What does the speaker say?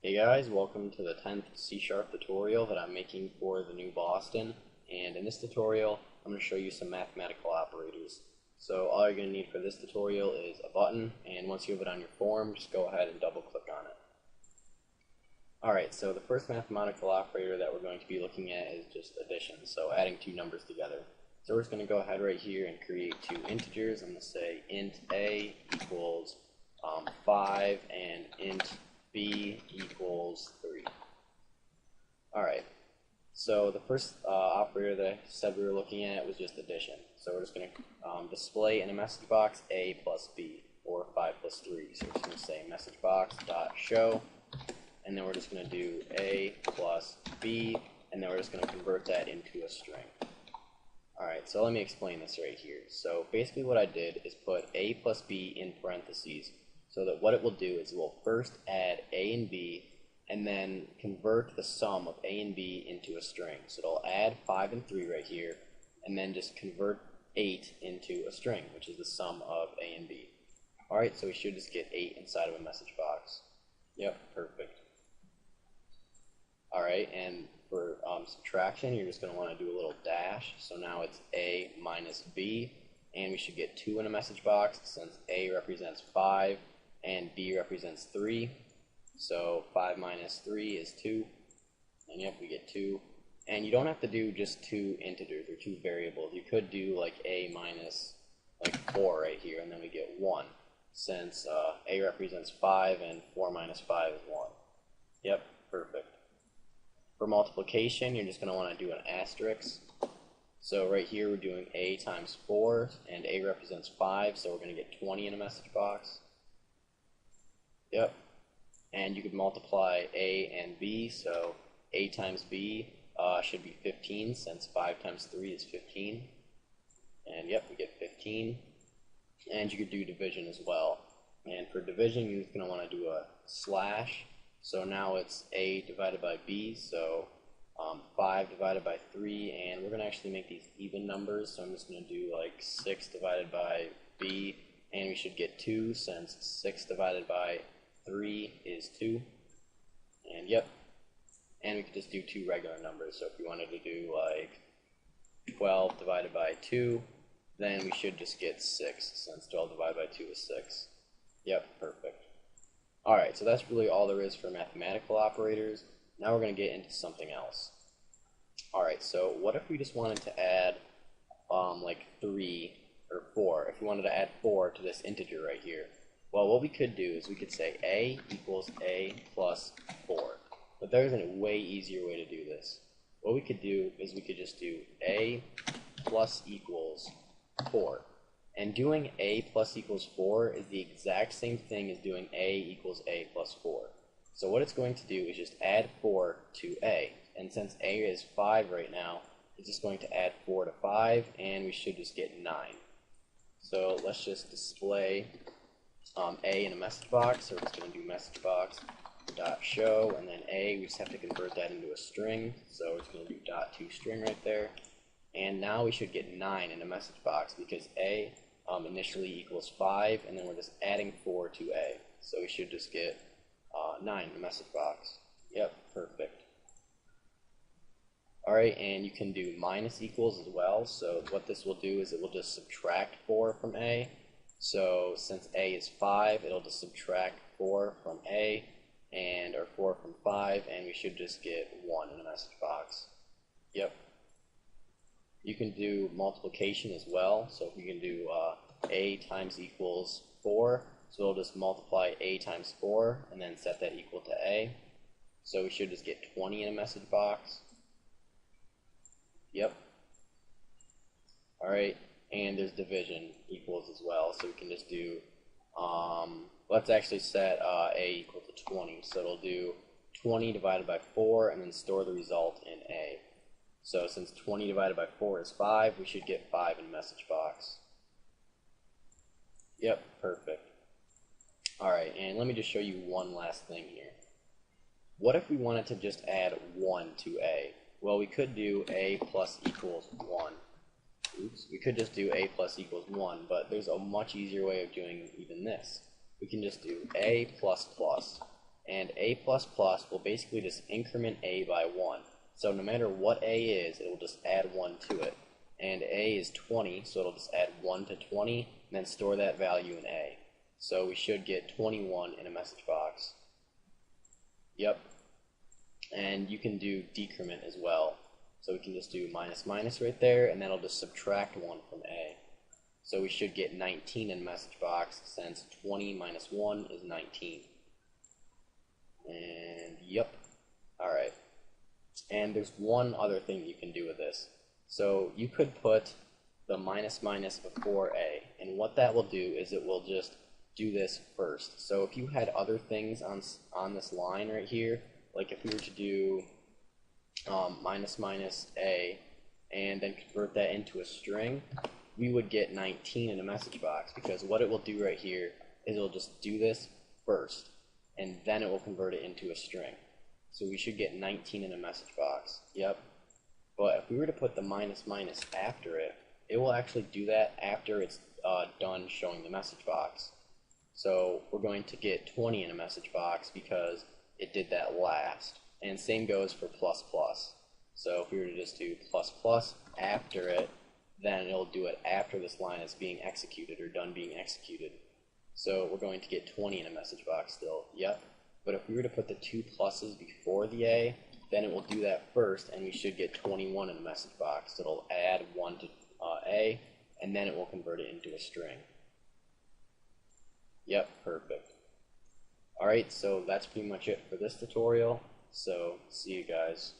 Hey guys, welcome to the 10th C# tutorial that I'm making for the new Boston. And in this tutorial, I'm going to show you some mathematical operators. So all you're going to need for this tutorial is a button, and once you have it on your form, just go ahead and double click on it. Alright, so the first mathematical operator that we're going to be looking at is just addition, so adding two numbers together. So we're just going to go ahead right here and create two integers. I'm going to say int a equals 5 and int b equals 3. Alright, so the first operator that I said we were looking at was just addition. So we're just going to display in a message box a plus b, or 5 plus 3. So we're just going to say message box dot show, and then we're just going to do a plus b, and then we're just going to convert that into a string. Alright, so let me explain this right here. So basically what I did is put a plus b in parentheses, so that what it will do is it will first add a and b, and then convert the sum of a and b into a string. So it'll add 5 and 3 right here, and then just convert 8 into a string, which is the sum of a and b. Alright, so we should just get 8 inside of a message box. Yep, perfect. Alright, and for subtraction, you're just going to want to do a little dash. So now it's a minus b, and we should get 2 in a message box since a represents 5 and b represents 3. So 5 minus 3 is 2, and yep, we get 2. And you don't have to do just two integers or two variables. You could do like a minus like 4 right here, and then we get 1, since a represents 5 and 4 minus 5 is 1. Yep, perfect. For multiplication, you're just going to want to do an asterisk. So right here we're doing a times 4, and a represents 5, so we're going to get 20 in a message box. Yep. And you could multiply a and b, so a times b should be 15, since 5 times 3 is 15. And yep, we get 15. And you could do division as well. And for division, you're going to want to do a slash. So now it's a divided by b, so 5 divided by 3, and we're going to actually make these even numbers, so I'm just going to do like 6 divided by b, and we should get 2, since 6 divided by 3 is 2, and yep, and we could just do two regular numbers. So if we wanted to do like 12 divided by 2, then we should just get 6, since 12 divided by 2 is 6. Yep, perfect. Alright, so that's really all there is for mathematical operators. Now we're going to get into something else. Alright, so what if we just wanted to add like 3 or 4, if we wanted to add 4 to this integer right here? Well, what we could do is we could say a equals a plus 4. But there's a way easier way to do this. What we could do is we could just do a plus equals 4. And doing a plus equals 4 is the exact same thing as doing a equals a plus 4. So what it's going to do is just add 4 to a. And since a is 5 right now, it's just going to add 4 to 5, and we should just get 9. So let's just display a in a message box. So we're just going to do message box dot show, and then a, we just have to convert that into a string. So we're just going to do dot toString right there. And now we should get 9 in a message box, because a initially equals 5, and then we're just adding 4 to a. So we should just get 9 in the message box. Yep, perfect. Alright, and you can do minus equals as well. So what this will do is it will just subtract 4 from a. So since a is 5, it'll just subtract 4 from a, or 4 from 5, and we should just get 1 in the message box. Yep. You can do multiplication as well. So if you can do a times equals 4, so we'll just multiply a times 4 and then set that equal to a. So we should just get 20 in a message box. Yep. Alright, and there's division equals as well. So we can just do, let's actually set a equal to 20. So it'll do 20 divided by 4 and then store the result in a. So since 20 divided by 4 is 5, we should get 5 in message box. Yep, perfect. Alright, and let me just show you one last thing here. What if we wanted to just add 1 to a? Well, we could do a plus equals 1. Oops, we could just do a plus equals 1, but there's a much easier way of doing even this. We can just do a plus plus, and a plus plus will basically just increment a by 1. So no matter what a is, it will just add 1 to it. And a is 20, so it'll just add 1 to 20, and then store that value in a. So we should get 21 in a message box. Yep. And you can do decrement as well. So we can just do minus minus right there, and that'll just subtract 1 from a. So we should get 19 in a message box, since 20 minus 1 is 19. And yep. Alright. And there's one other thing you can do with this. So you could put the minus minus before a, and what that will do is it will just do this first. So if you had other things on this line right here, like if we were to do minus minus a and then convert that into a string, we would get 19 in a message box, because what it will do right here is it'll just do this first, and then it will convert it into a string. So we should get 19 in a message box. Yep. But if we were to put the minus minus after it, it will actually do that after it's done showing the message box. So we're going to get 20 in a message box because it did that last. And same goes for plus plus. So if we were to just do plus plus after it, then it'll do it after this line is being executed or done being executed. So we're going to get 20 in a message box still. Yep. But if we were to put the two pluses before the a, then it will do that first, and we should get 21 in a message box. It'll add 1 to a, and then it will convert it into a string. Yep, perfect. Alright, so that's pretty much it for this tutorial. So, see you guys.